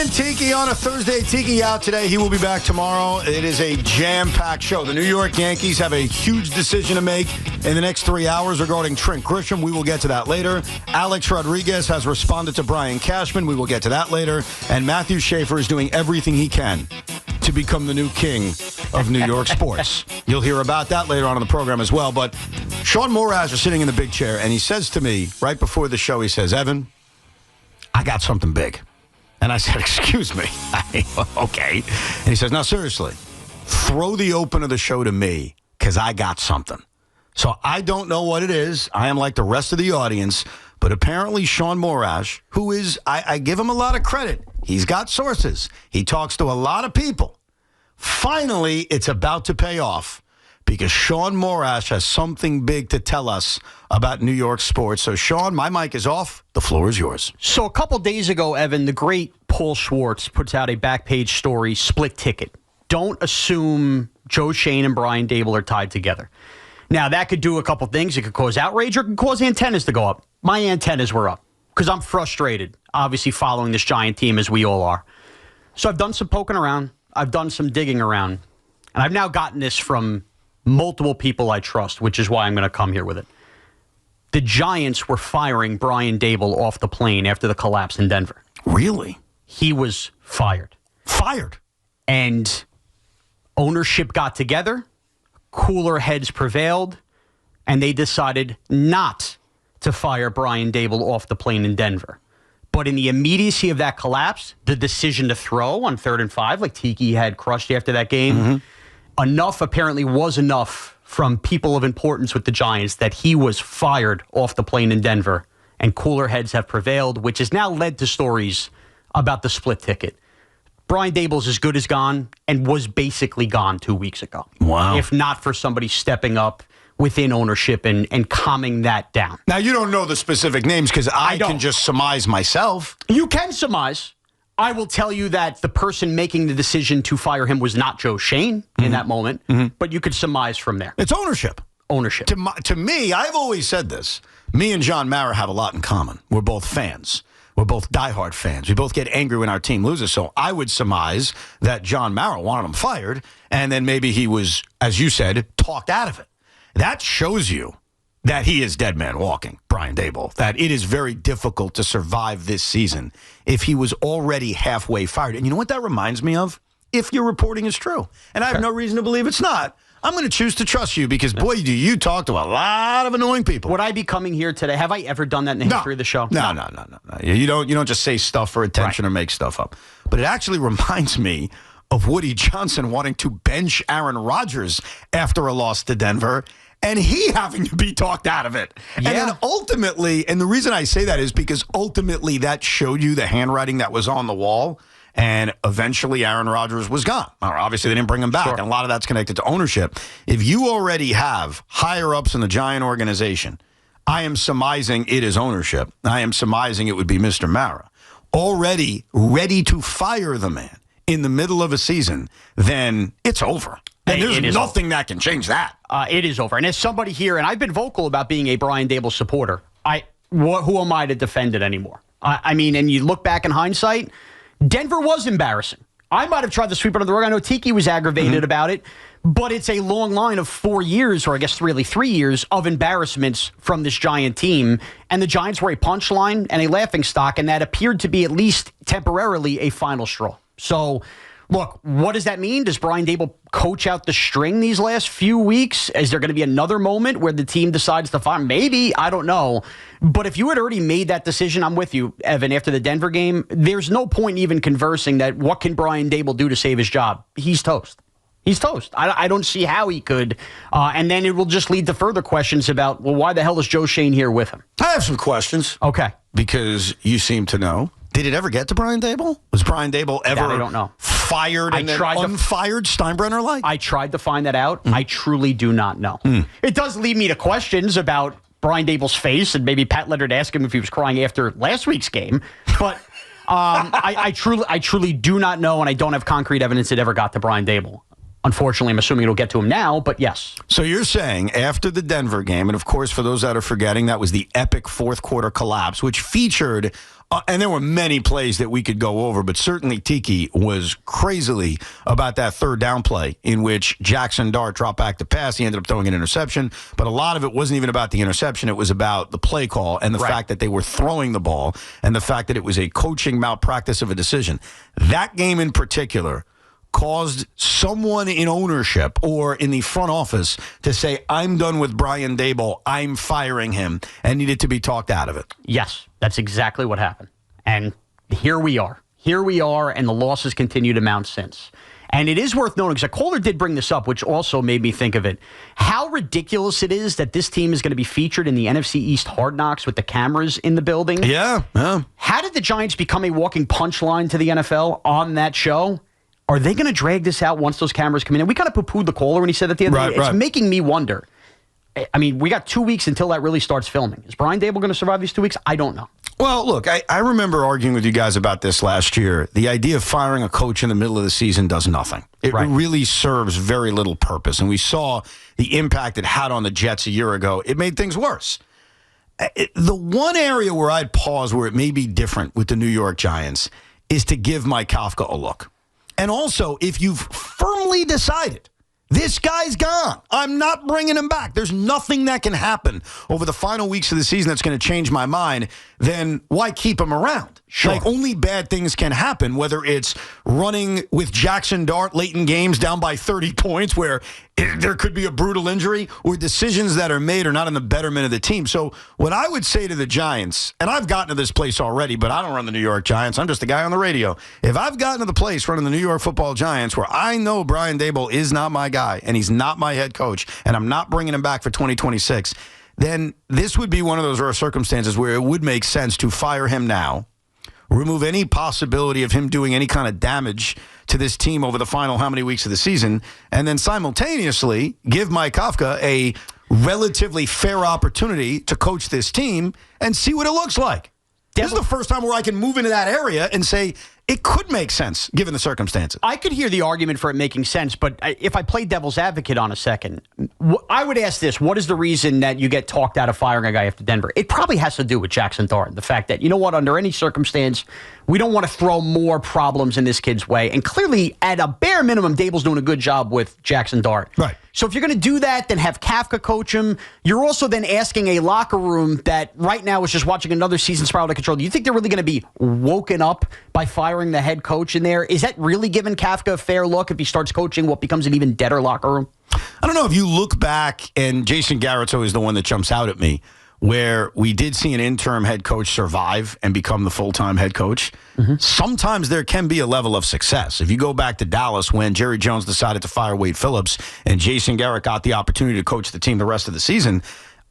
and Tiki on a Thursday. Tiki out today. He will be back tomorrow. It is a jam-packed show. The New York Yankees have a huge decision to make in the next 3 hours regarding Trent Grisham. We will get to that later. Alex Rodriguez has responded to Brian Cashman. We will get to that later. And Matthew Schaefer is doing everything he can to become the new king of New York sports. You'll hear about that later on in the program as well. But Shaun Morash is sitting in the big chair, and he says to me right before the show, he says, Evan, I got something big. And I said, excuse me. Okay. And he says, now, seriously, throw the open of the show to me because I got something. So I don't know what it is. I am like the rest of the audience. But apparently Shaun Morash, who is, I give him a lot of credit. He's got sources. He talks to a lot of people. Finally, it's about to pay off because Shaun Morash has something big to tell us about New York sports. So, Shaun, my mic is off. The floor is yours. So a couple days ago, Evan, the great Paul Schwartz puts out a back page story, Split Ticket. Don't assume Joe Schoen and Brian Daboll are tied together. Now, that could do a couple things. It could cause outrage or it could cause antennas to go up. My antennas were up because I'm frustrated, obviously, following this Giant team as we all are. So I've done some poking around. I've done some digging around. And I've now gotten this from multiple people I trust, which is why I'm going to come here with it. The Giants were firing Brian Daboll off the plane after the collapse in Denver. Really? He was fired. Fired? And ownership got together, cooler heads prevailed, and they decided not to fire Brian Daboll off the plane in Denver. But in the immediacy of that collapse, the decision to throw on 3rd and 5, like Tiki had crushed after that game, enough apparently was enough from people of importance with the Giants that he was fired off the plane in Denver, and cooler heads have prevailed, which has now led to stories about the split ticket. Brian Daboll's as good as gone and was basically gone 2 weeks ago. Wow. If not for somebody stepping up within ownership and calming that down. Now, you don't know the specific names because I can just surmise myself. You can surmise. I will tell you that the person making the decision to fire him was not Joe Schoen in that moment, but you could surmise from there. It's ownership. Ownership. To me, I've always said this. Me and John Mara have a lot in common. We're both fans. We're both diehard fans. We both get angry when our team loses. So I would surmise that John Mara wanted him fired, and then maybe he was, as you said, talked out of it. That shows you that he is dead man walking, Brian Daboll, that it is very difficult to survive this season if he was already halfway fired. And you know what that reminds me of? If your reporting is true. And I have no reason to believe it's not. I'm going to choose to trust you because, boy, do you talk to a lot of annoying people. Would I be coming here today? Have I ever done that in the history of the show? No. You don't just say stuff for attention or make stuff up. But it actually reminds me of Woody Johnson wanting to bench Aaron Rodgers after a loss to Denver, and he having to be talked out of it. Yeah. And then ultimately, and the reason I say that is because ultimately that showed you the handwriting that was on the wall, and eventually Aaron Rodgers was gone. Or obviously, they didn't bring him back, and a lot of that's connected to ownership. If you already have higher-ups in the Giant organization, I am surmising it is ownership. I am surmising it would be Mr. Mara, already ready to fire the man in the middle of a season, then it's over. And there's nothing that can change that. It is over. And as somebody here, and I've been vocal about being a Brian Daboll supporter, who am I to defend it anymore? I mean, and you look back in hindsight, Denver was embarrassing. I might have tried to sweep it under the rug. I know Tiki was aggravated about it, but it's a long line of 4 years, or I guess really 3 years, of embarrassments from this Giant team. And the Giants were a punchline and a laughingstock, and that appeared to be at least temporarily a final straw. So, look, what does that mean? Does Brian Daboll coach out the string these last few weeks? Is there going to be another moment where the team decides to fire? Maybe. I don't know. But if you had already made that decision, I'm with you, Evan, after the Denver game, there's no point even conversing that what can Brian Daboll do to save his job? He's toast. He's toast. I don't see how he could. And then it will just lead to further questions about, well, why the hell is Joe Schoen here with him? I have some questions. Okay. Because you seem to know. Did it ever get to Brian Daboll? Was Brian Daboll ever I don't know. Fired and then unfired Steinbrenner-like? I tried to find that out. I truly do not know. It does lead me to questions about Brian Daboll's face, and maybe Pat Leonard asked him if he was crying after last week's game. But I truly do not know, and I don't have concrete evidence it ever got to Brian Daboll. Unfortunately, I'm assuming it'll get to him now, but yes. So you're saying after the Denver game, and of course, for those that are forgetting, that was the epic fourth quarter collapse, which featured And there were many plays that we could go over, but certainly Tiki was crazily about that third down play in which Jackson Dart dropped back to pass. He ended up throwing an interception, but a lot of it wasn't even about the interception. It was about the play call and the fact that they were throwing the ball and the fact that it was a coaching malpractice of a decision. That game in particular caused someone in ownership or in the front office to say, I'm done with Brian Daboll, I'm firing him, and needed to be talked out of it. Yes, that's exactly what happened. And here we are. Here we are, and the losses continue to mount since. And it is worth noting, because a caller did bring this up, which also made me think of it, how ridiculous it is that this team is going to be featured in the NFC East Hard Knocks with the cameras in the building. Yeah. How did the Giants become a walking punchline to the NFL on that show? Are they going to drag this out once those cameras come in? And we kind of poo-pooed the caller when he said that the other day. It's making me wonder. I mean, we got 2 weeks until that really starts filming. Is Brian Daboll going to survive these 2 weeks? I don't know. Well, look, I remember arguing with you guys about this last year. The idea of firing a coach in the middle of the season does nothing. It really serves very little purpose. And we saw the impact it had on the Jets a year ago. It made things worse. The one area where I'd pause where it may be different with the New York Giants is to give Mike Kafka a look. And also, if you've firmly decided, this guy's gone, I'm not bringing him back, there's nothing that can happen over the final weeks of the season that's going to change my mind, then why keep him around? Sure. Like, only bad things can happen, whether it's running with Jackson Dart late in games down by 30 points where there could be a brutal injury, or decisions that are made are not in the betterment of the team. So what I would say to the Giants, and I've gotten to this place already, but I don't run the New York Giants. I'm just a guy on the radio. If I've gotten to the place running the New York Football Giants where I know Brian Daboll is not my guy and he's not my head coach and I'm not bringing him back for 2026, then this would be one of those rare circumstances where it would make sense to fire him now, remove any possibility of him doing any kind of damage to this team over the final how many weeks of the season, and then simultaneously give Mike Kafka a relatively fair opportunity to coach this team and see what it looks like. This is the first time where I can move into that area and say it could make sense given the circumstances. I could hear the argument for it making sense, but if I play devil's advocate on a second, I would ask this. What is the reason that you get talked out of firing a guy after Denver? It probably has to do with Jackson Dart. The fact that, you know what, under any circumstance, we don't want to throw more problems in this kid's way. And clearly, at a bare minimum, Daboll's doing a good job with Jackson Dart. Right. So if you're going to do that, then have Kafka coach him. You're also then asking a locker room that right now is just watching another season spiral out of control. Do you think they're really going to be woken up by firing the head coach in there? Is that really giving Kafka a fair look if he starts coaching what becomes an even deader locker room? I don't know if you look back, and Jason Garrett's always the one that jumps out at me, where we did see an interim head coach survive and become the full-time head coach. Mm-hmm. Sometimes there can be a level of success. If you go back to Dallas when Jerry Jones decided to fire Wade Phillips and Jason Garrett got the opportunity to coach the team the rest of the season,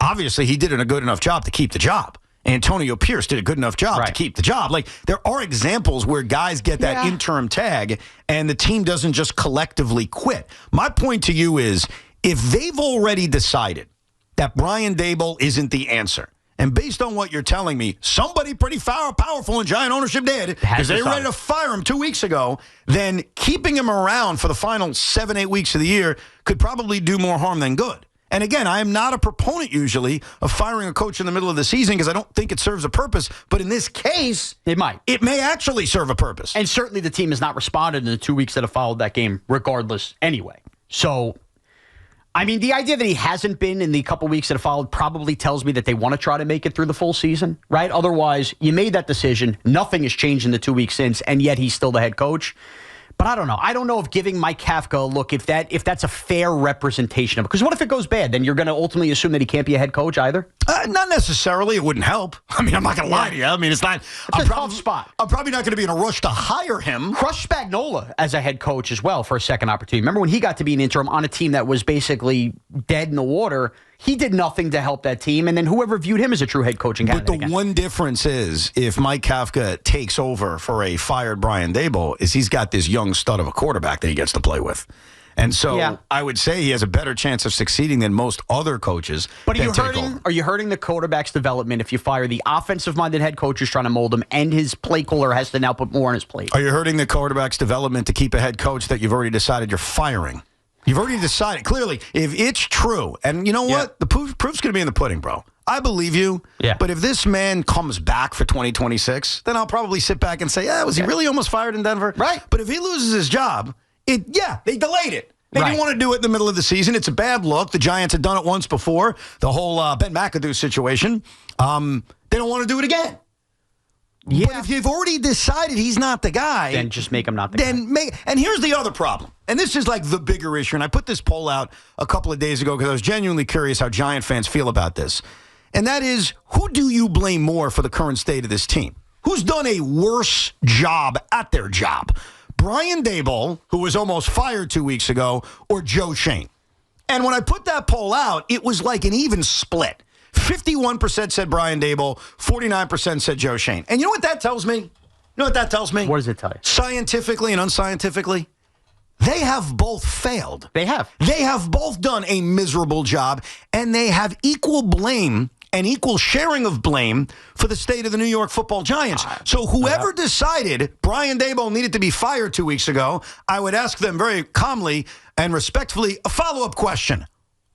obviously he did a good enough job to keep the job. Antonio Pierce did a good enough job to keep the job. Like, there are examples where guys get that interim tag and the team doesn't just collectively quit. My point to you is, if they've already decided that Brian Daboll isn't the answer, and based on what you're telling me, somebody pretty powerful in Giant ownership did, because they were ready to fire him 2 weeks ago, then keeping him around for the final 7-8 weeks of the year could probably do more harm than good. And again, I am not a proponent usually of firing a coach in the middle of the season because I don't think it serves a purpose. But in this case, it might. It may actually serve a purpose. And certainly the team has not responded in the 2 weeks that have followed that game regardless anyway. So, I mean, the idea that he hasn't been in the couple weeks that have followed probably tells me that they want to try to make it through the full season, right? Otherwise, you made that decision. Nothing has changed in the 2 weeks since, and yet he's still the head coach. But I don't know. I don't know if giving Mike Kafka a look, if that's a fair representation of it. Because what if it goes bad? Then you're going to ultimately assume that he can't be a head coach either? Not necessarily. It wouldn't help. I mean, I'm not going to lie to you. I mean, it's not. It's a tough spot. I'm probably not going to be in a rush to hire him. Crush Spagnuolo as a head coach as well for a second opportunity. Remember when he got to be an interim on a team that was basically dead in the water? He did nothing to help that team, and then whoever viewed him as a true head coaching candidate. But the one difference is, if Mike Kafka takes over for a fired Brian Daboll, is he's got this young stud of a quarterback that he gets to play with. And so I would say he has a better chance of succeeding than most other coaches. But are you hurting the quarterback's development if you fire the offensive-minded head coach who's trying to mold him, and his play caller has to now put more on his plate? Are you hurting the quarterback's development to keep a head coach that you've already decided you're firing? You've already decided, clearly, if it's true, and you know what? The proof's going to be in the pudding, bro. I believe you. Yeah. But if this man comes back for 2026, then I'll probably sit back and say, was he really almost fired in Denver? Right. But if he loses his job, they delayed it. They didn't want to do it in the middle of the season. It's a bad look. The Giants had done it once before, the whole Ben McAdoo situation. They don't want to do it again. Yeah. But if you've already decided he's not the guy, then just make him not the guy. And here's the other problem. And this is like the bigger issue. And I put this poll out a couple of days ago because I was genuinely curious how Giant fans feel about this. And that is, who do you blame more for the current state of this team? Who's done a worse job at their job? Brian Daboll, who was almost fired 2 weeks ago, or Joe Schoen? And when I put that poll out, it was like an even split. 51% said Brian Daboll, 49% said Joe Schoen. And you know what that tells me? You know what that tells me? What does it tell you? Scientifically and unscientifically, they have both failed. They have. They have both done a miserable job, and they have equal blame and equal sharing of blame for the state of the New York Football Giants. So whoever decided Brian Daboll needed to be fired 2 weeks ago, I would ask them very calmly and respectfully a follow-up question.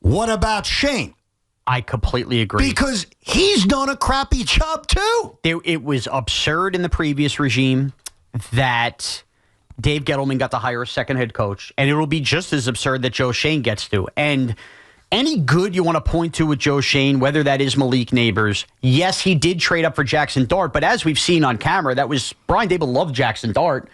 What about Schoen? I completely agree. Because he's done a crappy job, too. It was absurd in the previous regime that Dave Gettleman got to hire a second head coach, and it will be just as absurd that Joe Schoen gets to. And any good you want to point to with Joe Schoen, whether that is Malik Neighbors, yes, he did trade up for Jackson Dart, but as we've seen on camera, that was Brian Daboll loved Jackson Dart.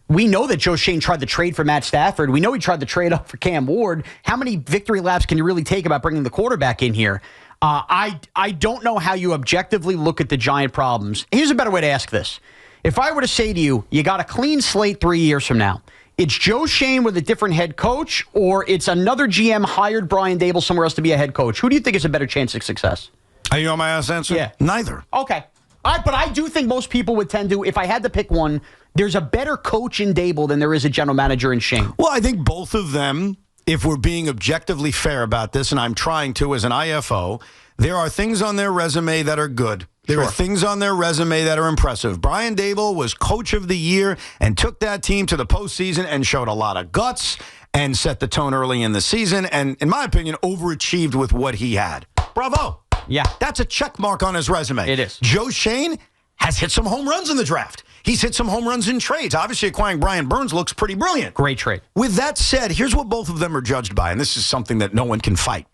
We know that Joe Schoen tried to trade for Matt Stafford. We know he tried to trade up for Cam Ward. How many victory laps can you really take about bringing the quarterback in here? I don't know how you objectively look at the Giant problems. Here's a better way to ask this. If I were to say to you, you got a clean slate 3 years from now, it's Joe Schoen with a different head coach, or it's another GM hired Brian Daboll somewhere else to be a head coach, who do you think is a better chance of success? Are you on my ass answer? Yeah. Neither. Okay. But I do think most people would tend to, if I had to pick one, there's a better coach in Daboll than there is a general manager in Schoen. Well, I think both of them, if we're being objectively fair about this, and I'm trying to as an IFO, there are things on their resume that are good. There are things on their resume that are impressive. Brian Daboll was coach of the year and took that team to the postseason and showed a lot of guts and set the tone early in the season and, in my opinion, overachieved with what he had. Bravo. Yeah. That's a check mark on his resume. It is. Joe Schoen has hit some home runs in the draft. He's hit some home runs in trades. Obviously, acquiring Brian Burns looks pretty brilliant. Great trade. With that said, here's what both of them are judged by, and this is something that no one can fight.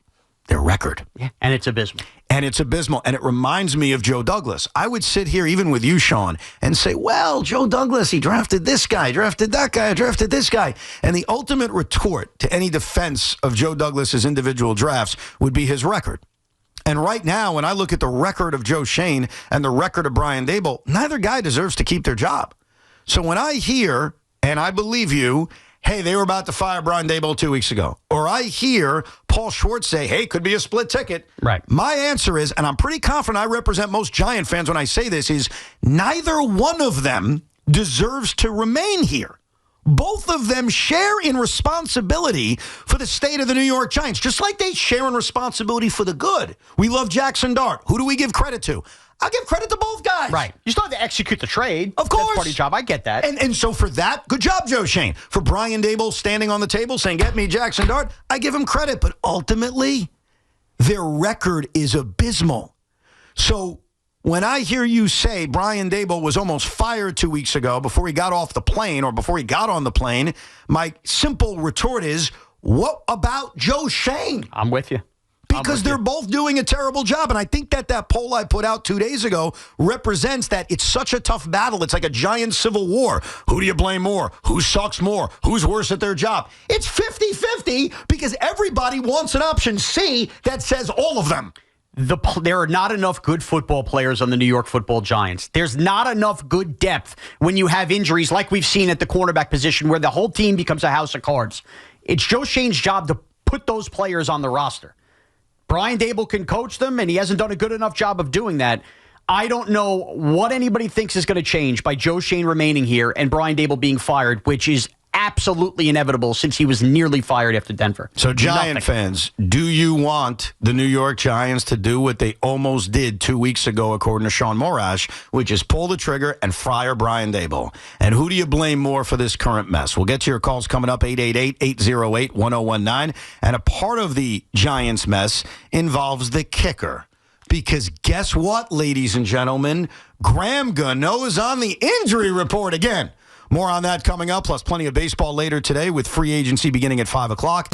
Their record. Yeah. And it's abysmal. And it's abysmal. And it reminds me of Joe Douglas. I would sit here, even with you, Sean, and say, well, Joe Douglas, he drafted this guy, drafted that guy, drafted this guy. And the ultimate retort to any defense of Joe Douglas's individual drafts would be his record. And right now, when I look at the record of Joe Schoen and the record of Brian Daboll, neither guy deserves to keep their job. So when I hear, and I believe you, hey, they were about to fire Brian Daboll 2 weeks ago, or I hear Paul Schwartz say, hey, could be a split ticket. Right. My answer is, and I'm pretty confident I represent most Giant fans when I say this, is neither one of them deserves to remain here. Both of them share in responsibility for the state of the New York Giants, just like they share in responsibility for the good. We love Jackson Dart. Who do we give credit to? I'll give credit to both guys. Right. You still have to execute the trade. Of course. That's part of your job. I get that. And so for that, good job, Joe Schoen. For Brian Daboll standing on the table saying, get me Jackson Dart, I give him credit. But ultimately, their record is abysmal. So when I hear you say Brian Daboll was almost fired 2 weeks ago before he got off the plane or before he got on the plane, my simple retort is, what about Joe Schoen? I'm with you. Because they're both doing a terrible job. And I think that poll I put out 2 days ago represents that it's such a tough battle. It's like a giant civil war. Who do you blame more? Who sucks more? Who's worse at their job? It's 50-50 because everybody wants an option C that says all of them. There are not enough good football players on the New York Football Giants. There's not enough good depth when you have injuries like we've seen at the cornerback position where the whole team becomes a house of cards. It's Joe Schoen's job to put those players on the roster. Brian Daboll can coach them, and he hasn't done a good enough job of doing that. I don't know what anybody thinks is going to change by Joe Schoen remaining here and Brian Daboll being fired, which is absolutely inevitable since he was nearly fired after Denver. So, Giant fans, do you want the New York Giants to do what they almost did 2 weeks ago, according to Shaun Morash, which is pull the trigger and fire Brian Daboll? And who do you blame more for this current mess? We'll get to your calls coming up, 888-808-1019. And a part of the Giants mess involves the kicker. because guess what, ladies and gentlemen? Graham Gano is on the injury report again. More on that coming up, plus plenty of baseball later today with free agency beginning at 5 o'clock.